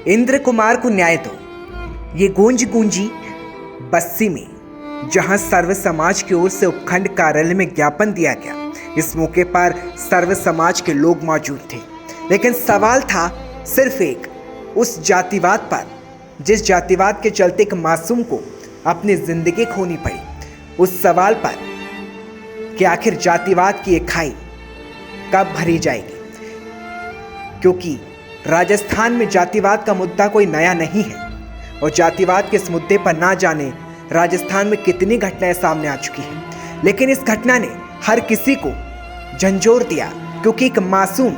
इंद्र कुमार को न्याय दो, ये गूंज गूंजी बस्सी में, जहां सर्व समाज की ओर से उपखंड कार्यालय में ज्ञापन दिया गया। इस मौके पर सर्व समाज के लोग मौजूद थे, लेकिन सवाल था सिर्फ एक, उस जातिवाद पर जिस जातिवाद के चलते एक मासूम को अपनी जिंदगी खोनी पड़ी। उस सवाल पर कि आखिर जातिवाद की ये खाई कब भरी जाएगी, क्योंकि राजस्थान में जातिवाद का मुद्दा कोई नया नहीं है और जातिवाद के इस मुद्दे पर ना जाने राजस्थान में कितनी घटनाएं सामने आ चुकी हैं। लेकिन इस घटना ने हर किसी को झंझोर दिया, क्योंकि एक मासूम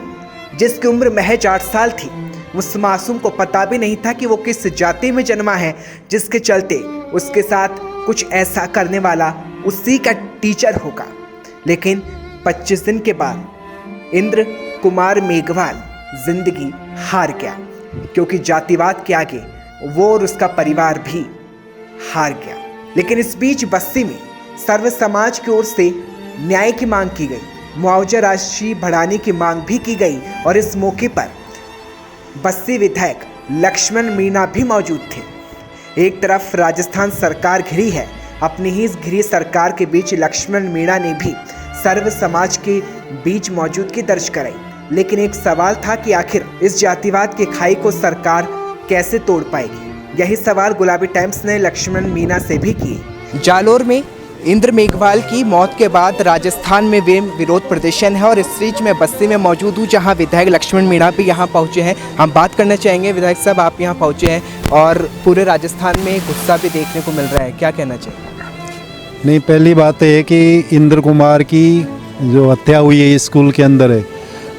जिसकी उम्र महज 8 साल थी, उस मासूम को पता भी नहीं था कि वो किस जाति में जन्मा है, जिसके चलते उसके साथ कुछ ऐसा करने वाला उसी का टीचर होगा। लेकिन 25 दिन के बाद इंद्र कुमार मेघवाल जिंदगी हार गया, क्योंकि जातिवाद के आगे वो और उसका परिवार भी हार गया। लेकिन इस बीच बस्सी में सर्व समाज की ओर से न्याय की मांग की गई, मुआवजा राशि बढ़ाने की मांग भी की गई और इस मौके पर बस्सी विधायक लक्ष्मण मीणा भी मौजूद थे। एक तरफ राजस्थान सरकार घिरी है, अपनी ही इस घिरी सरकार के बीच लक्ष्मण मीणा ने भी सर्व समाज के बीच मौजूदगी दर्ज कराई। लेकिन एक सवाल था कि आखिर इस जातिवाद की खाई को सरकार कैसे तोड़ पाएगी। यही सवाल गुलाबी टाइम्स ने लक्ष्मण मीणा से भी किए। जालोर में इंद्र मेघवाल की मौत के बाद राजस्थान में वे विरोध प्रदर्शन है और इस बीच में बस्ती में मौजूद हूँ, जहाँ विधायक लक्ष्मण मीणा भी यहाँ पहुँचे हैं। हम बात करना चाहेंगे, विधायक साहब आप यहाँ पहुँचे हैं और पूरे राजस्थान में गुस्सा भी देखने को मिल रहा है, क्या कहना चाहिए? नहीं, पहली बात है कि इंद्र कुमार की जो हत्या हुई है स्कूल के अंदर है,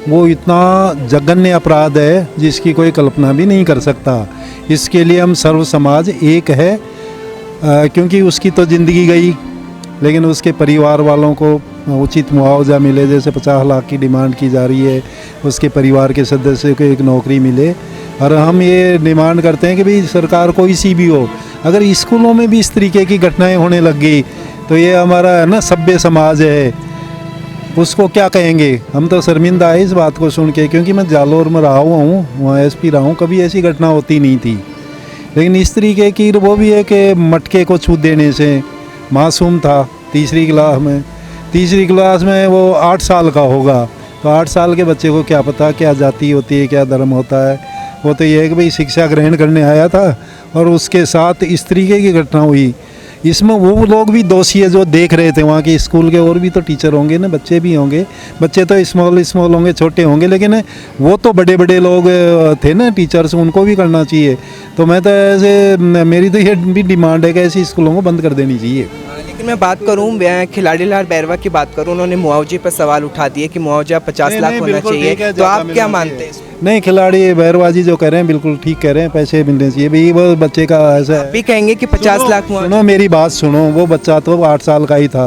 वो इतना जघन्य अपराध है जिसकी कोई कल्पना भी नहीं कर सकता। इसके लिए हम सर्व समाज एक है, क्योंकि उसकी तो ज़िंदगी गई, लेकिन उसके परिवार वालों को उचित मुआवजा मिले। जैसे 50 लाख की डिमांड की जा रही है, उसके परिवार के सदस्य को एक नौकरी मिले। और हम ये डिमांड करते हैं कि भाई सरकार कोई सी भी हो, अगर स्कूलों में भी इस तरीके की घटनाएं होने लग गई तो ये हमारा है ना सभ्य समाज है, उसको क्या कहेंगे। हम तो शर्मिंदा है इस बात को सुन के, क्योंकि मैं जालोर में रहा हुआ हूँ, वहाँ एसपी रहा हूँ, कभी ऐसी घटना होती नहीं थी। लेकिन इस तरीके की वो भी है कि मटके को छू देने से, मासूम था तीसरी क्लास में वो 8 साल का होगा, तो 8 साल के बच्चे को क्या पता क्या जाति होती है, क्या धर्म होता है। वो तो ये है कि भाई शिक्षा ग्रहण करने आया था और उसके साथ इस तरीके की घटना हुई। इसमें वो लोग भी दोषी है जो देख रहे थे, वहाँ के स्कूल के और भी तो टीचर होंगे ना, बच्चे भी होंगे। बच्चे तो स्मॉल होंगे, छोटे होंगे, लेकिन वो तो बड़े बड़े लोग थे ना टीचर्स, उनको भी करना चाहिए। तो मैं तो ऐसे, मेरी तो ये भी डिमांड है कि ऐसी स्कूलों को बंद कर देनी चाहिए। लेकिन मैं बात करूं, खिलाड़ी लाल बैरवा की बात करूं, उन्होंने मुआवजे पर सवाल उठा दिए कि मुआवजा 50 लाख होना चाहिए, तो आप क्या मानते हैं? नहीं, खिलाड़ी बैरवाजी जो कह रहे हैं बिल्कुल ठीक कह रहे हैं, पैसे मिलने चाहिए भाई। वो बच्चे का ऐसा भी कहेंगे कि 50 लाख। सुनो मेरी बात सुनो, वो बच्चा तो 8 साल का ही था,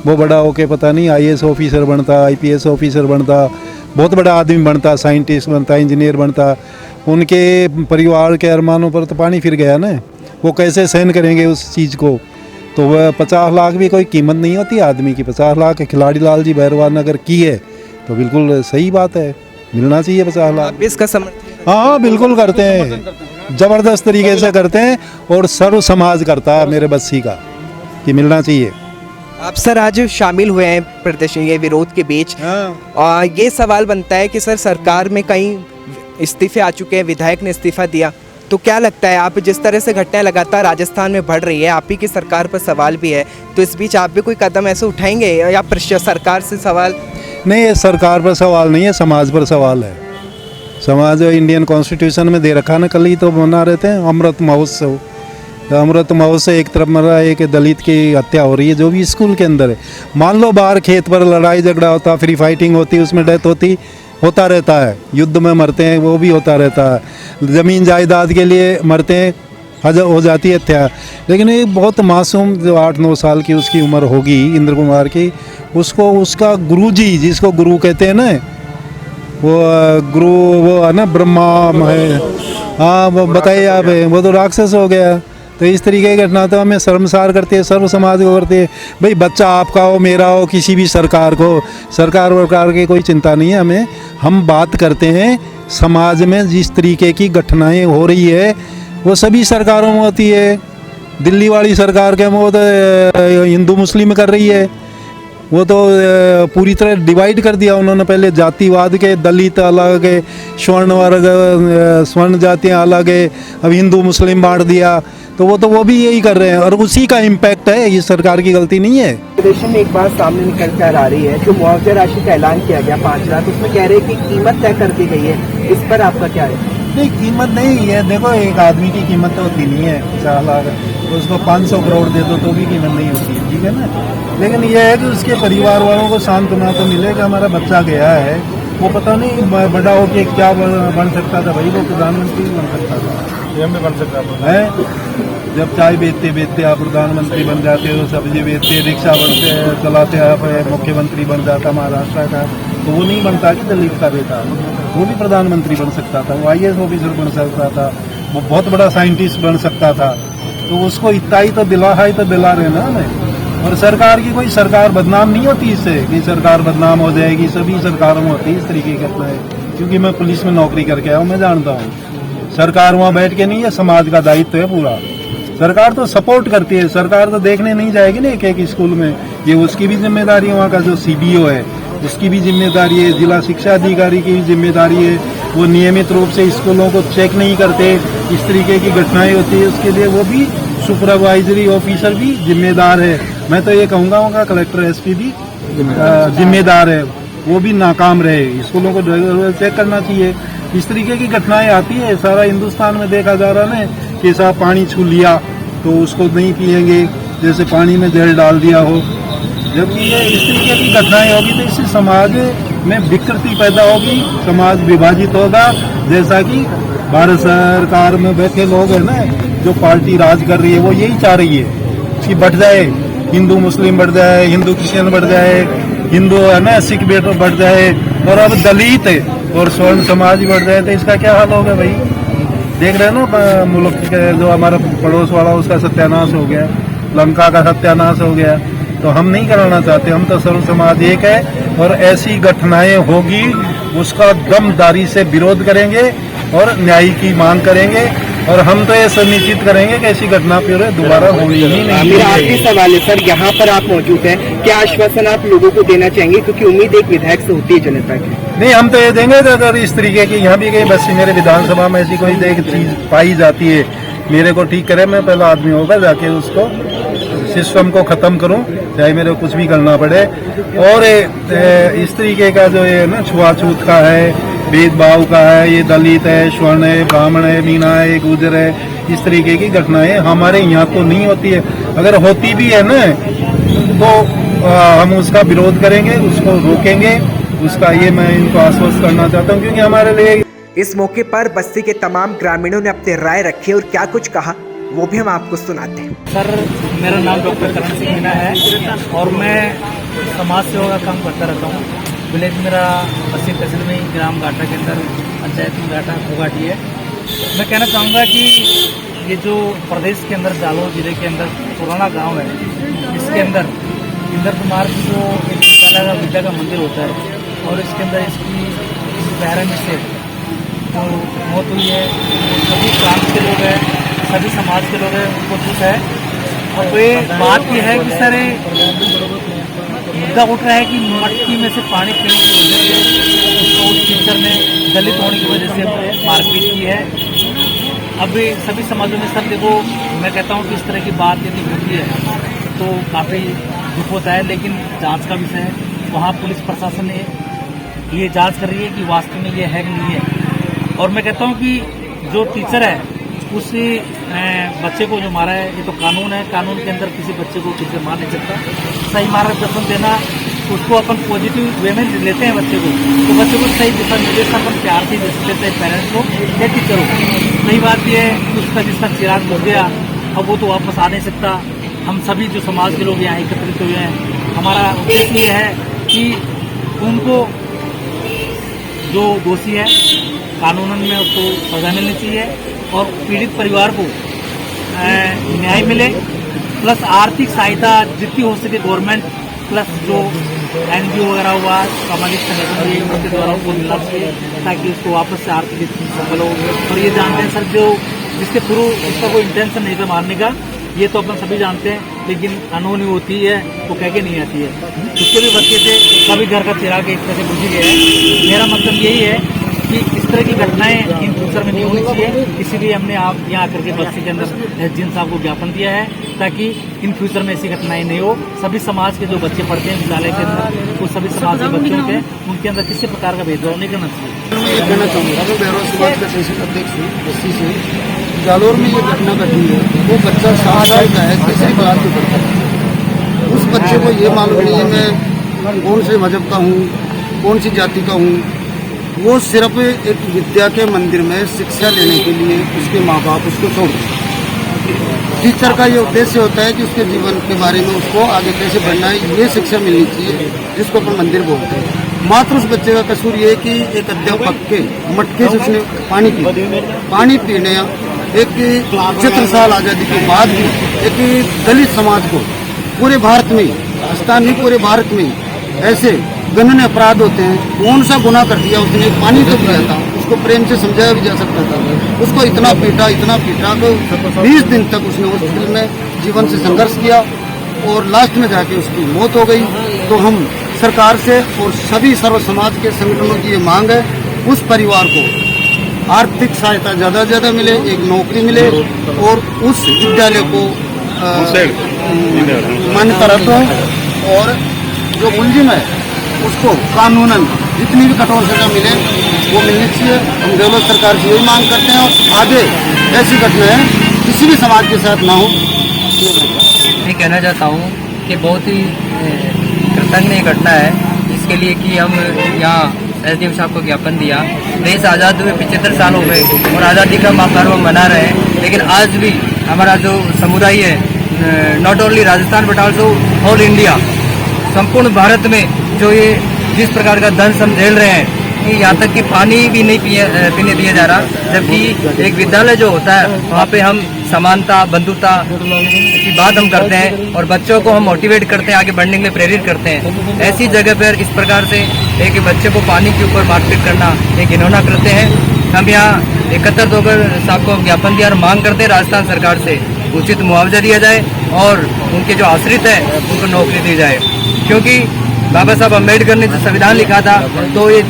वो बड़ा होके पता नहीं IAS ऑफिसर बनता, IPS ऑफिसर बनता, बहुत बड़ा आदमी बनता, साइंटिस्ट बनता, इंजीनियर बनता। उनके परिवार के अरमानों पर तो पानी फिर गया ना, वो कैसे सहन करेंगे उस चीज़ को। तो वह 50 लाख भी कोई कीमत नहीं होती आदमी की। 50 लाख खिलाड़ी लाल जी बैरवाल ने अगर की है तो बिल्कुल सही बात है, मिलना चाहिए 50 लाख। इसका समर्थन हाँ बिल्कुल करते हैं, ज़बरदस्त तरीके से करते हैं और सर्व समाज करता है मेरे बस्सी का कि मिलना चाहिए। आप सर आज शामिल हुए हैं प्रदर्शन ये विरोध के बीच, और ये सवाल बनता है कि सर सरकार में कई इस्तीफे आ चुके हैं, विधायक ने इस्तीफा दिया, तो क्या लगता है आप जिस तरह से घटनाएं लगातार राजस्थान में बढ़ रही है, आप ही की सरकार पर सवाल भी है, तो इस बीच आप भी कोई कदम ऐसे उठाएंगे या सरकार से सवाल? नहीं, ये सरकार पर सवाल नहीं है, समाज पर सवाल है। समाज इंडियन कॉन्स्टिट्यूशन में दे रखा ना, कल ही तो मना रहे थे अमृत महोत्सव। तो अमृत महोत्सव एक तरफ मरा, एक दलित की हत्या हो रही है जो भी स्कूल के अंदर है। मान लो बाहर खेत पर लड़ाई झगड़ा होता, फ्री फाइटिंग होती, उसमें डेथ होता रहता है, युद्ध में मरते हैं, वो भी होता रहता है, ज़मीन जायदाद के लिए मरते हैं, हो जाती है हत्या। लेकिन ये बहुत मासूम जो 8-9 साल की उसकी उम्र होगी इंद्र कुमार की, उसको उसका गुरुजी, जिसको गुरु कहते हैं ना, वो गुरु वो है ना ब्रह्मा है, हाँ वो बताइए आप, वो तो राक्षस हो गया। तो इस तरीके की घटना तो हमें शर्मसार करती है, सर्व समाज को करती है। भाई बच्चा आपका हो, मेरा हो, किसी भी सरकार को, सरकार वरकार की कोई चिंता नहीं है हमें। हम बात करते हैं समाज में जिस तरीके की घटनाएं हो रही है वो सभी सरकारों में होती है। दिल्ली वाली सरकार के वो तो हिंदू मुस्लिम कर रही है, वो तो पूरी तरह डिवाइड कर दिया उन्होंने। पहले जातिवाद के, दलित अलग है, स्वर्ण वर्ग स्वर्ण जातियाँ अलग है, अब हिंदू मुस्लिम बांट दिया। तो वो भी यही कर रहे हैं और उसी का इम्पैक्ट है, ये सरकार की गलती नहीं है। अधिवेशन में एक बात सामने निकल कर आ रही है, जो मुआवजा राशि का ऐलान किया गया 5 लाख, उसमें कह रहे हैं कि कीमत तय कर दी गई है, इस पर आपका क्या है? नहीं, कीमत नहीं है। देखो, एक आदमी की कीमत तो होती नहीं है 4 लाख, तो उसको 500 करोड़ दे दो तो भी कीमत नहीं होती है, ठीक है ना। लेकिन यह है कि उसके परिवार वालों को सांत्वना तो मिले कि हमारा बच्चा गया है, वो पता नहीं बड़ा होके क्या बन सकता था। भाई वो प्रधानमंत्री बन सकता था, पीएम भी बन सकता था है। जब चाय बेचते बेचते आप प्रधानमंत्री बन जाते हो, सब्जी बेचते रिक्शा बनते चलाते आप मुख्यमंत्री बन जाता महाराष्ट्र का, तो वो नहीं बनता कि दलित का बेटा, वो भी प्रधानमंत्री बन सकता था, वो IAS ऑफिसर बन सकता था, वो बहुत बड़ा साइंटिस्ट बन सकता था। तो उसको इतना ही तो दिला रहे ना हमें। और सरकार की कोई सरकार बदनाम नहीं होती इससे कि सरकार बदनाम हो जाएगी, सभी सरकारों में होती है इस तरीके का है। क्योंकि मैं पुलिस में नौकरी करके आया हूँ, मैं जानता हूँ। सरकार वहाँ बैठ के नहीं है, समाज का दायित्व है पूरा। सरकार तो सपोर्ट करती है, सरकार तो देखने नहीं जाएगी ना एक एक स्कूल में, ये उसकी भी जिम्मेदारी है। वहाँ का जो CDO है उसकी भी जिम्मेदारी है, जिला शिक्षा अधिकारी की भी जिम्मेदारी है। वो नियमित रूप से स्कूलों को चेक नहीं करते, इस तरीके की घटनाएं होती है, उसके लिए वो भी सुपरवाइजरी ऑफिसर भी जिम्मेदार है। मैं तो ये कहूँगा उनका कलेक्टर SP भी जिम्मेदार है, वो भी नाकाम रहे। स्कूलों को चेक करना चाहिए। इस तरीके की घटनाएं आती है, सारा हिंदुस्तान में देखा जा रहा है कि साहब पानी छू लिया तो उसको नहीं पिएंगे, जैसे पानी में जहर डाल दिया हो। जब ये इस तरीके की घटनाएं होगी तो इससे समाज में विकृति पैदा होगी, समाज विभाजित होगा। जैसा कि भारत सरकार में बैठे लोग हैं ना, जो पार्टी राज कर रही है, वो यही चाह रही है कि बढ़ जाए, हिंदू मुस्लिम बढ़ जाए, हिंदू क्रिश्चियन बढ़ जाए, हिंदू है ना सिख बढ़ जाए, और अब दलित और स्वर्ण समाज ही बढ़ जाए। तो इसका क्या हाल होगा भाई? देख रहे हैं ना मुल्क के जो हमारा पड़ोस वाला, उसका सत्यानाश हो गया, लंका का सत्यानाश हो गया। तो हम नहीं कराना चाहते, हम तो सर्व समाज एक है, और ऐसी घटनाएं होगी उसका दमदारी से विरोध करेंगे और न्याय की मांग करेंगे। और हम तो ये सुनिश्चित करेंगे कि ऐसी घटना फिर दोबारा होनी ही नहीं। मेरा आखिरी सवाल है सर, यहाँ पर आप मौजूद हैं, क्या आश्वासन आप लोगों को देना चाहेंगे, क्योंकि उम्मीद एक विधायक से होती है जनता की? नहीं, हम तो ये देंगे अगर इस तरीके की यहाँ भी गई बस मेरे विधानसभा में ऐसी कोई चीज पाई जाती है, मेरे को ठीक करे, मैं पहला आदमी होगा जाके उसको सिस्टम को खत्म करूं, चाहे मेरे को कुछ भी करना पड़े। और इस तरीके का जो ये ना छुआछूत का है, भेदभाव का है, ये दलित है, स्वर्ण है, ब्राह्मण है, मीना है, गुजर है, इस तरीके की घटनाएं हमारे यहाँ तो नहीं होती है। अगर होती भी है ना तो हम उसका विरोध करेंगे, उसको रोकेंगे, उसका ये मैं इनको आश्वस्त करना चाहता हूँ, क्योंकि हमारे लिए। इस मौके पर बस्ती के तमाम ग्रामीणों ने अपनी राय रखी और क्या कुछ कहा वो भी हम आपको सुनाते हैं। सर, मेरा नाम डॉक्टर करण सिंह मीना है और मैं समाज सेवा का काम करता रहता हूँ। विलेज मेरा बस्ती तहसील में ग्राम घाटा के अंदर पंचायत में घाटा घोघाटी है। मैं कहना चाहूँगा कि ये जो प्रदेश के अंदर जालौर जिले के अंदर पुराना गांव है, इसके अंदर इंद्र कुमार की जो एक विद्या का मंदिर होता है और इसके अंदर इसकी पैरा में से जो मौत हुई है, सभी प्रांत के लोग हैं, सभी समाज के लोग हैं, उनको दुख है। और ये बात यह है कि सर मुद्दा उठ रहा है कि मटकी में से पानी पीने की वजह से उसको उस टीचर ने दलित होने की वजह से मारपीट की है। अब सभी समाजों में सर देखो, मैं कहता हूँ कि इस तरह की बात यदि होती है तो काफ़ी दुख होता है, लेकिन जांच का विषय है। वहाँ पुलिस प्रशासन ने ये जांच कर रही है कि वास्तव में ये है कि नहीं है। और मैं कहता हूँ कि जो टीचर है उस बच्चे को जो मारा है, ये तो कानून है, कानून के अंदर किसी बच्चे को टीचर मार नहीं सकता। सही मार्गदर्शन देना, उसको अपन पॉजिटिव वे में लेते हैं बच्चे को, तो बच्चे को सही दिशा निर्देश अपन प्यार से देते हैं पेरेंट्स को या टीचर को। सही बात यह है कि उसका जिसका चिराग बुझ गया, अब वो तो वापस आ नहीं सकता। हम सभी जो समाज के लोग यहाँ एकत्रित हुए हैं, हमारा उद्देश्य ये है कि उनको जो दोषी है कानूनन में उसको सजा मिलनी चाहिए और पीड़ित परिवार को न्याय मिले, प्लस आर्थिक सहायता जितनी हो सके गवर्नमेंट, प्लस जो NGO वगैरह हुआ, सामाजिक संगठन भी उनके द्वारा उनको मिलना चाहिए ताकि उसको वापस से आर्थिक सफल हो। और ये जानते हैं सर, जो जिसके थ्रू उसका कोई इंटेंशन नहीं था मारने का, ये तो अपन सभी जानते हैं, लेकिन अनहोनी होती है तो कह के नहीं आती है। उसके भी बच्चे थे, कभी घर का चिराग एक तरह से बुझ गया है। मेरा मतलब यही है कि इस तरह की घटनाएं इन फ्यूचर में नहीं होनी चाहिए, इसीलिए हमने आप यहाँ आकर के बच्चे के अंदर जिन साहब को ज्ञापन दिया है ताकि इन फ्यूचर में ऐसी घटनाएं नहीं हो। सभी समाज के जो बच्चे पढ़ते हैं विद्यालय के अंदर, वो सभी समाज के बच्चे होते हैं, उनके अंदर किसी प्रकार का भेदभाव नहीं करना चाहिए। मैं ये कहना चाहूँगा, मैं बेरोज समाज का सेशन अध्यक्ष हूँ बस्ती से। जालोर में ये घटना घटी है, वो बच्चा 7 साल का है, तीसरी क्लास में पढ़ता है। उस बच्चे को ये मालूम नहीं है मैं कौन से मजहब का हूँ, कौन सी जाति का हूँ। वो सिर्फ एक विद्या के मंदिर में शिक्षा लेने के लिए उसके माँ बाप उसको छोड़ देते। टीचर का ये उद्देश्य होता है कि उसके जीवन के बारे में उसको आगे कैसे बढ़ना है, ये शिक्षा मिलनी चाहिए, जिसको अपन मंदिर बोलते हैं। मात्र उस बच्चे का कसूर ये है कि एक अध्यापक के मटके से उसने पानी पीने एक 75 साल आज़ादी के बाद भी एक दलित समाज को पूरे भारत में, पाकिस्तान नहीं पूरे भारत में ऐसे गणनीय अपराध होते हैं। कौन सा गुनाह कर दिया उसने? पानी तो पिया था, उसको प्रेम से समझाया भी जा सकता था। उसको इतना पीटा तो 20 दिन तक उसने हॉस्पिटल में जीवन से संघर्ष किया और लास्ट में जाके उसकी मौत हो गई। तो हम सरकार से और सभी सर्व समाज के संगठनों की ये मांग है, उस परिवार को आर्थिक सहायता ज़्यादा से ज़्यादा मिले, एक नौकरी मिले और उस विद्यालय को मान्यता रद्द हो और जो मुलजिम है उसको कानूनन जितनी भी कठोर सजा मिले वो मिलनी चाहिए। हम देवलों सरकार से यही मांग करते हैं और आगे ऐसी घटनाएं किसी भी समाज के साथ ना हो। मैं कहना चाहता हूँ कि बहुत ही कृतज्ञ घटना है इसके लिए कि हम यहाँ SDM साहब को ज्ञापन दिया। देश आज़ाद हुए 75 साल हो गए और आज़ादी का पर्व मना रहे हैं, लेकिन आज भी हमारा जो समुदाय है, not only Rajasthan but also all India, संपूर्ण भारत में जो ये जिस प्रकार का दंश हम झेल रहे हैं कि यहाँ तक कि पानी भी नहीं पीने दिया जा रहा, जबकि एक विद्यालय जो होता है वहाँ पे हम समानता बंधुता की बात हम करते हैं और बच्चों को हम मोटिवेट करते हैं, आगे बढ़ने के लिए प्रेरित करते हैं। ऐसी जगह पर इस प्रकार से एक बच्चे को पानी के ऊपर मारपीट करना एक घिनौना करते हैं। हम यहाँ एकत्रित होकर साहब को ज्ञापन दिया और मांग करते हैं राजस्थान सरकार से उचित मुआवजा दिया जाए और उनके जो आश्रित है उनको नौकरी दी जाए, क्योंकि बाबा साहब अम्बेडकर ने जो संविधान लिखा था तो ये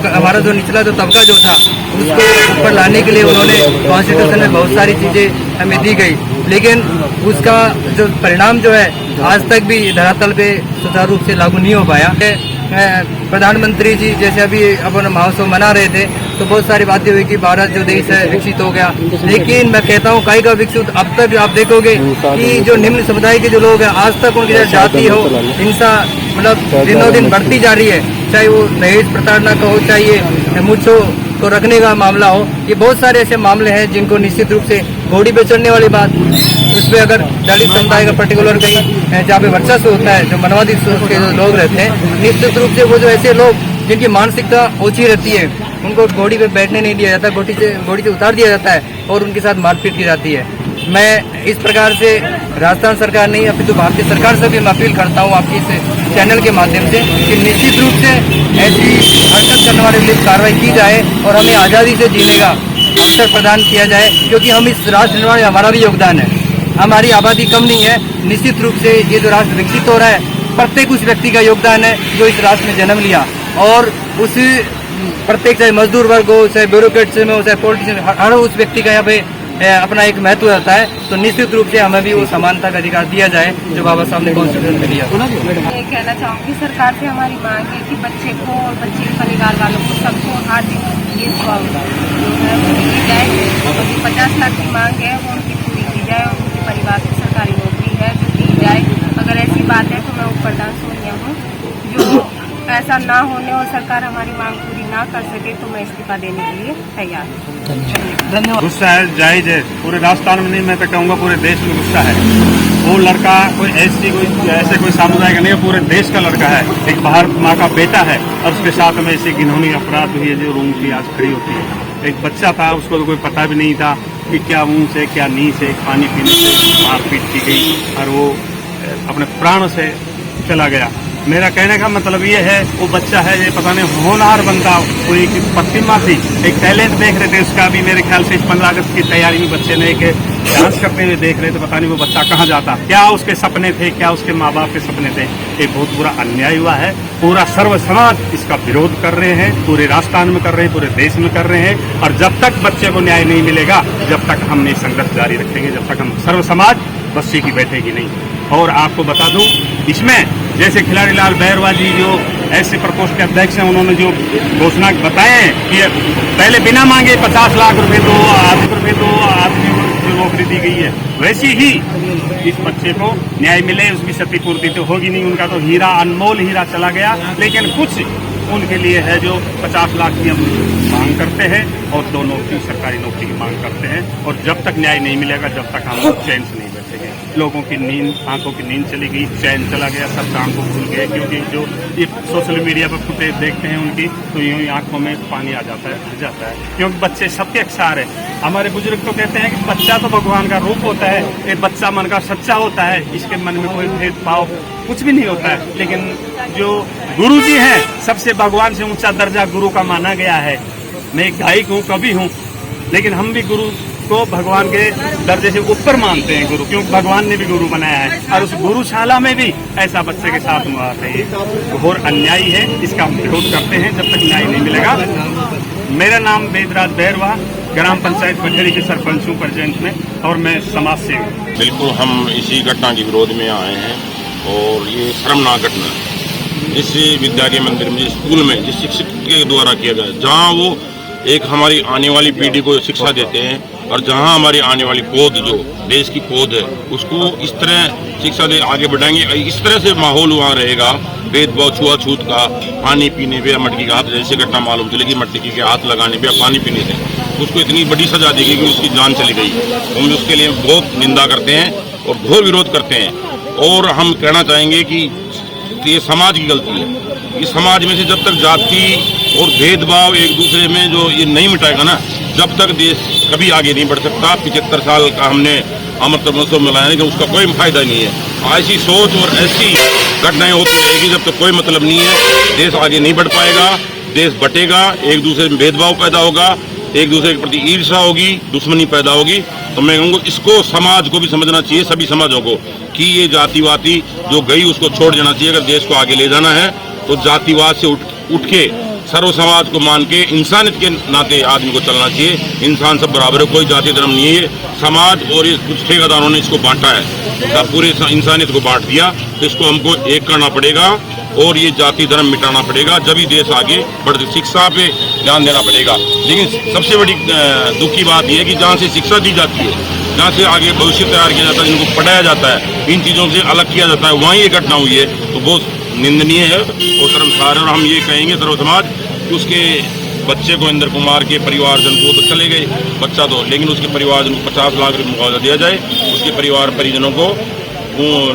हमारा जो निचला जो तबका जो था उसको ऊपर लाने के लिए उन्होंने कॉन्स्टिट्यूशन में बहुत सारी चीज़ें हमें दी गई, लेकिन उसका जो परिणाम जो है आज तक भी धरातल पे सुचारू रूप से लागू नहीं हो पाया। प्रधानमंत्री जी जैसे अभी अपन महोत्सव मना रहे थे तो बहुत सारी बातें हुई कि भारत जो देश है विकसित हो गया, लेकिन मैं कहता हूँ कई का विकसित अब तक आप देखोगे कि जो निम्न समुदाय के जो लोग हैं आज तक उनकी जाति हो हिंसा मतलब दिनों दिन बढ़ती जा रही है, चाहे वो दहेज प्रताड़ना का हो, चाहे मुझको को रखने का मामला हो। ये बहुत सारे ऐसे मामले हैं जिनको निश्चित रूप से घोड़ी पे चढ़ने वाली बात, उसमें अगर दलित समुदाय का पर्टिकुलर कहीं जहाँ पे वर्चस्व होता है, जो मनवादी सोच के जो लोग रहते हैं, निश्चित रूप से वो जो ऐसे लोग जिनकी मानसिकता ऊंची रहती है उनको घोड़ी पे बैठने नहीं दिया जाता, घोड़ी से उतार दिया जाता है और उनके साथ मारपीट की जाती है। मैं इस प्रकार से राजस्थान सरकार नहीं अपितु भारतीय सरकार से भी मैं अपील करता हूँ आपकी इस चैनल के माध्यम से कि निश्चित रूप से ऐसी हरकत करने वाले लिए कार्रवाई की जाए और हमें आज़ादी से जीने का अवसर प्रदान किया जाए, क्योंकि हम इस राष्ट्र निर्माण में हमारा भी योगदान है। हमारी आबादी कम नहीं है, निश्चित रूप से ये जो राष्ट्र विकसित हो रहा है प्रत्येक उस व्यक्ति का योगदान है जो इस राष्ट्र में जन्म लिया, और उस प्रत्येक चाहे मजदूर वर्ग हो, चाहे ब्यूरोक्रेट्स में हो, चाहे पॉलिटिशियन, हर उस व्यक्ति का यहाँ पे अपना एक महत्व रहता है। तो निश्चित रूप से हमें भी वो समानता का अधिकार दिया जाए जो बाबा साहब ने कॉन्स्टिट्यूशन में दिया। ये कहना चाहूँगी सरकार से हमारी मांग है कि बच्चे को और बच्चे के परिवार वालों को सबको आर्थिक ये जो है वो दी जाए, उनकी 50 लाख की मांग है वो उनकी पूरी की जाए और उनके परिवार को सरकारी नौकरी है जो दी जाए। अगर ऐसी बात है तो मैं उपप्रधान सोनिया हूँ, जो ऐसा ना होने और सरकार हमारी मांग पूरी ना कर सके तो मैं इस्तीफा देने के लिए तैयार हूँ। धन्यवाद। गुस्सा है, जायज है, पूरे राजस्थान में नहीं, मैं तो कहूँगा पूरे देश में गुस्सा है। वो लड़का कोई ऐसे कोई सामुदायिक नहीं है, पूरे देश का लड़का है, एक भारत माँ का बेटा है और उसके साथ में ऐसी घिनौनी अपराध हुई है जो रूम की आज खड़ी होती है। एक बच्चा था, उसको तो कोई पता भी नहीं था कि क्या मुंह से क्या नी से पानी पीने से मारपीट की गई और वो अपने प्राण से चला गया। मेरा कहने का मतलब ये है, वो बच्चा है ये पता नहीं होनहार बंदा, कोई प्रतिमा थी, एक टैलेंट देख रहे थे उसका भी। मेरे ख्याल से 15 अगस्त की तैयारी में बच्चे ने एक डांस करते हुए देख रहे थे, पता नहीं वो बच्चा कहाँ जाता, क्या उसके सपने थे, क्या उसके माँ बाप के सपने थे। ये बहुत बुरा अन्याय हुआ है। पूरा सर्व समाज इसका विरोध कर रहे हैं, पूरे राजस्थान में कर रहे हैं, पूरे देश में कर रहे हैं। और जब तक बच्चे को न्याय नहीं मिलेगा, जब तक हम ये संघर्ष जारी रखेंगे, जब तक हम सर्व समाज बस्सी की बैठेगी नहीं। और आपको बता दूं, इसमें जैसे खिलाड़ी लाल बैरवा जी जो ऐसे प्रकोष्ठ के अध्यक्ष हैं, उन्होंने जो घोषणा बताए हैं कि पहले बिना मांगे 50 लाख रुपए दो, आदमी को नौकरी दी गई है, वैसी ही इस बच्चे को न्याय मिले, उसकी क्षतिपूर्ति तो होगी नहीं। उनका तो हीरा, अनमोल हीरा चला गया। लेकिन कुछ उनके लिए है जो 50 लाख की हम मांग करते हैं और 2 नौकरी, सरकारी नौकरी की मांग करते हैं। और जब तक न्याय नहीं मिलेगा, जब तक हम चैन से नहीं बैठेंगे। लोगों की नींद, आंखों की नींद चली गई, चैन चला गया, सब काम को भूल गए। क्योंकि जो ये सोशल मीडिया पर फुटेज देखते हैं उनकी, तो यूं ही आंखों में पानी आ जाता है, भर जाता है। क्योंकि बच्चे सबके अक्सार है। हमारे बुजुर्ग तो कहते हैं कि बच्चा तो भगवान का रूप होता है, ये बच्चा मन का सच्चा होता है, इसके मन में कोई भेदभाव कुछ भी नहीं होता है। लेकिन जो गुरु जी हैं, सबसे भगवान से ऊंचा दर्जा गुरु का माना गया है। मैं एक गायक हूँ, कवि हूँ, लेकिन हम भी गुरु को भगवान के दर्जे से ऊपर मानते हैं गुरु, क्योंकि भगवान ने भी गुरु बनाया है। और उस गुरुशाला में भी ऐसा बच्चे के साथ हुआ है, ये घोर अन्याय है। इसका हम विरोध करते हैं जब तक न्याय नहीं मिलेगा। मेरा नाम वेदराज बैरवा, ग्राम पंचायत पचेरी के सरपंच हूँ प्रेजेंट में, और मैं समाज सेवी। बिल्कुल हम इसी घटना के विरोध में आए हैं और ये शर्मनाक घटना है। जिस विद्या के मंदिर में, जिस स्कूल में, जिस शिक्षक के द्वारा किया गया, जहाँ वो एक हमारी आने वाली पीढ़ी को शिक्षा देते हैं और जहाँ हमारी आने वाली पौध, जो देश की पौध है, उसको इस तरह शिक्षा दे आगे बढ़ाएंगे। इस तरह से माहौल वहाँ रहेगा, भेदभाव, छुआछूत का, पानी पीने पे या मटकी का हाथ, जैसे घटना मालूम चली कि मटकी के हाथ लगाने पे या पानी पीने से उसको इतनी बड़ी सजा दी गई कि उसकी जान चली गई। हम उसके लिए बहुत निंदा करते हैं और घोर विरोध करते हैं। और हम कहना चाहेंगे कि ये समाज की गलती है। इस समाज में से जब तक जाति और भेदभाव एक दूसरे में जो ये नहीं मिटाएगा ना, जब तक देश कभी आगे नहीं बढ़ सकता। 75 साल का हमने अमृत महोत्सव मनाया, लेकिन उसका कोई फायदा नहीं है। ऐसी सोच और ऐसी घटनाएं होती रहेगी जब तक कोई मतलब नहीं है। देश आगे नहीं बढ़ पाएगा, देश बटेगा, एक दूसरे में भेदभाव पैदा होगा, एक दूसरे के प्रति ईर्ष्या होगी, दुश्मनी पैदा होगी। तो मैं कहूँगा इसको समाज को भी समझना चाहिए, सभी समाजों को, कि ये जातिवादी जो गई उसको छोड़ देना चाहिए। अगर देश को आगे ले जाना है तो जातिवाद से उठ के सर्व समाज को मान के इंसानियत के नाते आदमी को चलना चाहिए। इंसान सब बराबर है, कोई जाति धर्म नहीं है। समाज और ये कुछ ठेकेदारों ने इसको बांटा है, सब पूरे इंसानियत को बांट दिया। तो इसको हमको एक करना पड़ेगा और ये जाति धर्म मिटाना पड़ेगा, जब ही देश आगे बढ़। शिक्षा पे ध्यान देना पड़ेगा। लेकिन सबसे बड़ी दुख की बात यह है कि जहाँ से शिक्षा दी जाती है, जहाँ से आगे भविष्य तैयार किया जाता है, जिनको पढ़ाया जाता है, इन चीज़ों से अलग किया जाता है, वहीं ये घटना हुई है। तो बहुत निंदनीय है और शर्मसार है। और हम ये कहेंगे सर्व समाज कि उसके बच्चे को, इंद्र कुमार के परिवारजन को, तो चले गए बच्चा तो, लेकिन उसके परिवारजन को 50 लाख रुपये मुआवजा दिया जाए, उसके परिवार परिजनों को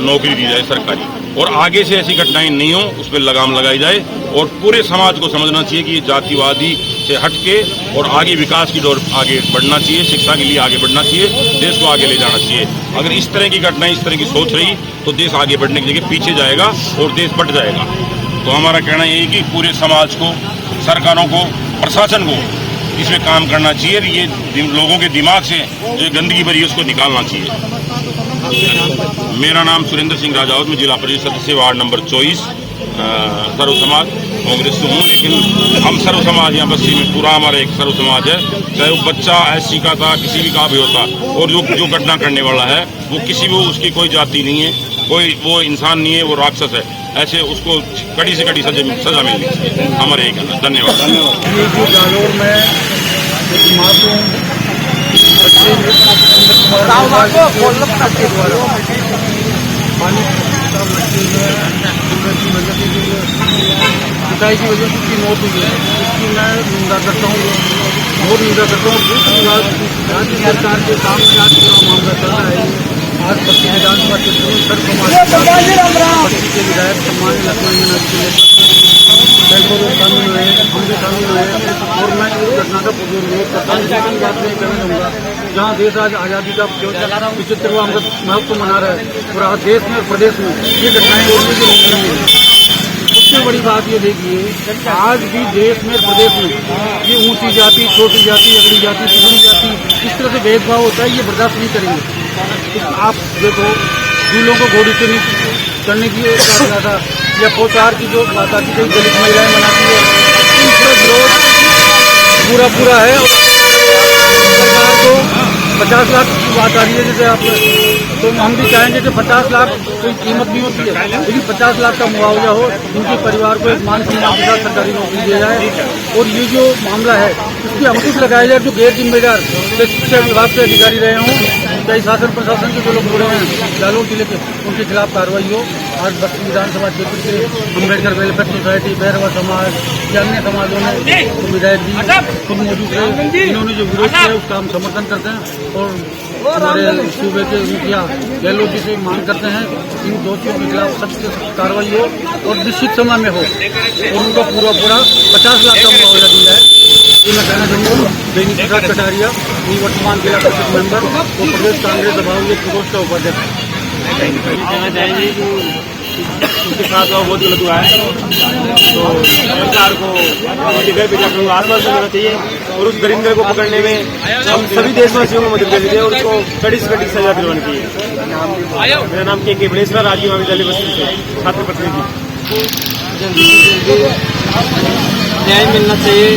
नौकरी दी जाए सरकारी, और आगे से ऐसी घटनाएं नहीं हो, उस पर लगाम लगाई जाए। और पूरे समाज को समझना चाहिए कि ये जातिवादी से हटके और आगे विकास की दौर आगे बढ़ना चाहिए, शिक्षा के लिए आगे बढ़ना चाहिए, देश को आगे ले जाना चाहिए। अगर इस तरह की घटनाएं, इस तरह की सोच रही, तो देश आगे बढ़ने की जगह पीछे जाएगा और देश बढ़ जाएगा। तो हमारा कहना यही कि पूरे समाज को, सरकारों को, प्रशासन को इसमें काम करना चाहिए। ये लोगों के दिमाग से जो गंदगी भरी है उसको निकालना चाहिए। मेरा नाम सुरेंद्र सिंह राजावत, मैं जिला परिषद सदस्य वार्ड नंबर 24 सर्व समाज कांग्रेस से हूँ। लेकिन हम सर्व समाज यहाँ बस्ती में पूरा हमारा एक सर्व समाज है, चाहे वो बच्चा एससी का था, किसी भी का भी होता, और जो घटना करने वाला है वो किसी भी, उसकी कोई जाति नहीं है, कोई वो इंसान नहीं है, वो राक्षस है। ऐसे उसको कड़ी से कड़ी सजा मिलनी चाहिए। हमारे यही कहना। धन्यवाद। जालोर में मासूम पिटाई की वजह से उसकी मौत हुई है, इसकी मैं निंदा करता हूँ, बहुत निंदा करता हूँ। दूसरी बात, राज्य सरकार के सामने आज पूरा मामला चल रहा है। आज पश्चिम विधानसभा क्षेत्र में सर्व समाज पश्चिम के विधायक सम्मानित लक्ष्मण मीणा जी के नेतृत्व में शामिल हुए, हम भी शामिल हुए, और मैं इस घटना का पूर्ण विरोध करता हूँ। लेकिन बात नहीं कहना चाहूँगा, जहाँ देश आज आज़ादी का 75वां अमृत महोत्सव मना रहा है, पूरा देश में और प्रदेश में ये घटनाएं होने की नहीं है। सबसे बड़ी बात ये देखिए, आज भी देश में प्रदेश में ये ऊंची जाति, छोटी जाति, अगली जाति, पिछड़ी जाति, इस तरह से भेदभाव होता है, ये बर्दाश्त नहीं करेंगे। आप देखो, दूल्हों को घोड़ी से नहीं करने की बात था, या पोचार की जो बात आती थी, दलित महिलाएं मनाती है, इन पर विरोध पूरा है। और सरकार को 50 लाख की बात आ रही है, जैसे आप, तो हम भी चाहेंगे कि 50 लाख कोई कीमत नहीं होती है, लेकिन 50 लाख का मुआवजा हो, उनके परिवार को एक मान सम्मान के साथ सरकारी नौकरी दिया जाए। और ये जो मामला है, इसकी अंकुश लगाया जाए। जो गैर जिम्मेदार शिक्षा विभाग के अधिकारी रहे हों, चाहे शासन प्रशासन के जो लोग जुड़े हैं जालौर जिले के, उनके खिलाफ कार्रवाई हो। आज बस्ती विधानसभा क्षेत्र से अम्बेडकर वेलफेयर सोसाइटी, भैरवा समाज या अन्य समाजों ने विधायक जी खुद मौजूद रहे, इन्होंने जो विरोध किया उसका हम समर्थन करते हैं। और हमारे सूबे के मुखिया गहलोत जी से मांग करते हैं इन दोषियों के खिलाफ सख्त कार्रवाई हो और निश्चित समय में हो, और उनको पूरा 50 लाख का मुआवजा दिया है। ये मैं कहना चाहूँगा। बेनी प्रसाद कटारिया, वर्तमान जिला परिषद मेंबर और प्रदेश कांग्रेस सभाओं के प्रकोष्ठ का उपाध्यक्ष। कहना चाहेंगे कि उसके साथ बहुत गलत हुआ है, तो सरकार को जगह पे जाकर आश्वासन देना चाहिए और उस दरिंदर को पकड़ने में हम सभी देशवासियों को मदद करनी चाहिए और उसको कड़ी से कड़ी सजा दिलवानी चाहिए। मेरा नाम के बड़ेश्वर, राजीव महाविद्यालय बस्ती से छात्र प्रतिनिधि। न्याय मिलना चाहिए,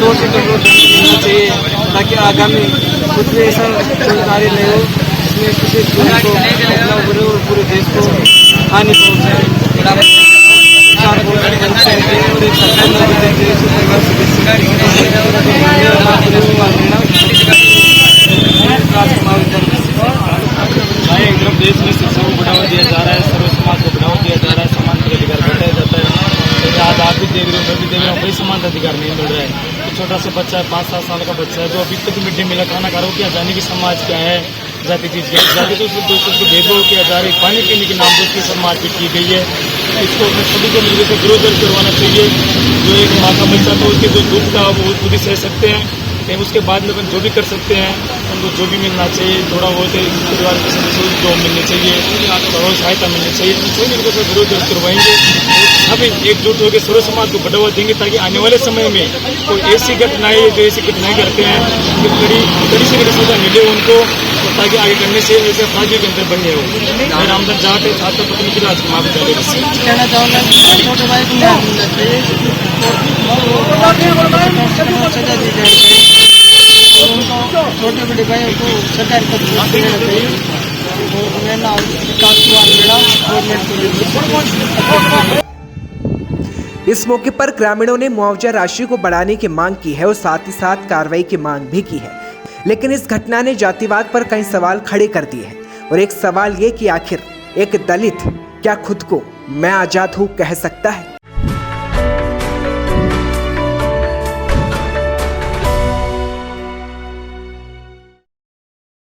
दोषी को मिलना चाहिए, ताकि आगामी कुछ भी ऐसा कार्य नहीं हो जिसमें किसी को और पूरे देश को हानि पहुँचाए। एक तरफ देश में शिक्षा को बढ़ावा दिया जा रहा है, सर्व समाज को बढ़ावा दिया जा रहा है, समान अधिकार बढ़ाया जाता है, तो आज आप भी देख रहे हो, मैं भी देख रहा हूँ, कोई समान अधिकार नहीं मिल रहा है। तो छोटा सा बच्चा है, 5-7 साल का बच्चा है, जो अभी तक मिड डे मील खाना खा रहा हो, क्या जाने की समाज क्या है, जाति चीज क्या जाति, तो उसको दोस्तों को भेदभाव किया जा रहा है। पानी पीने के नाम पर उसकी समाज पे की गई है। इसको सभी को मिलकर से विरोध करवाना चाहिए। जो एक माँ का बच्चा था, उसके जो दुख था वो खुद ही सह सकते हैं, लेकिन उसके बाद में अपन जो भी कर सकते हैं, उनको जो भी मिलना चाहिए, थोड़ा बहुत परिवार के सदस्यों को जॉब मिलनी चाहिए, थोड़ा सहायता मिलनी चाहिए, कोई मिलकर से विरोध करवाएंगे। सब एकजुट होकर सर्व समाज को बढ़ावा देंगे, ताकि आने वाले समय में कोई ऐसी घटनाएं जो ऐसी घटनाएं करते हैं कि कड़ी से कड़ी सजा मिले उनको, ताकि आगे करने से ऐसे अपराधियों के अंदर बने हो। मैं रामधन जाट छात्र प्रतिनिधि राजकुमार विद्यालय कहना चाहूँगा कि छोटे भाई को न्याय मिलना चाहिए और सजा दी जानी चाहिए, और उनको छोटे बड़े भाइयों को सरकारी पद देना चाहिए। और मेरा नाम विकास कुमार मीणा, गवर्नमेंट। इस मौके पर ग्रामीणों ने मुआवजा राशि को बढ़ाने की मांग की है और साथ ही साथ कार्रवाई की मांग भी की है। लेकिन इस घटना ने जातिवाद पर कई सवाल खड़े कर दिए हैं। और एक सवाल ये कि आखिर एक दलित क्या खुद को मैं आजाद हूँ कह सकता है?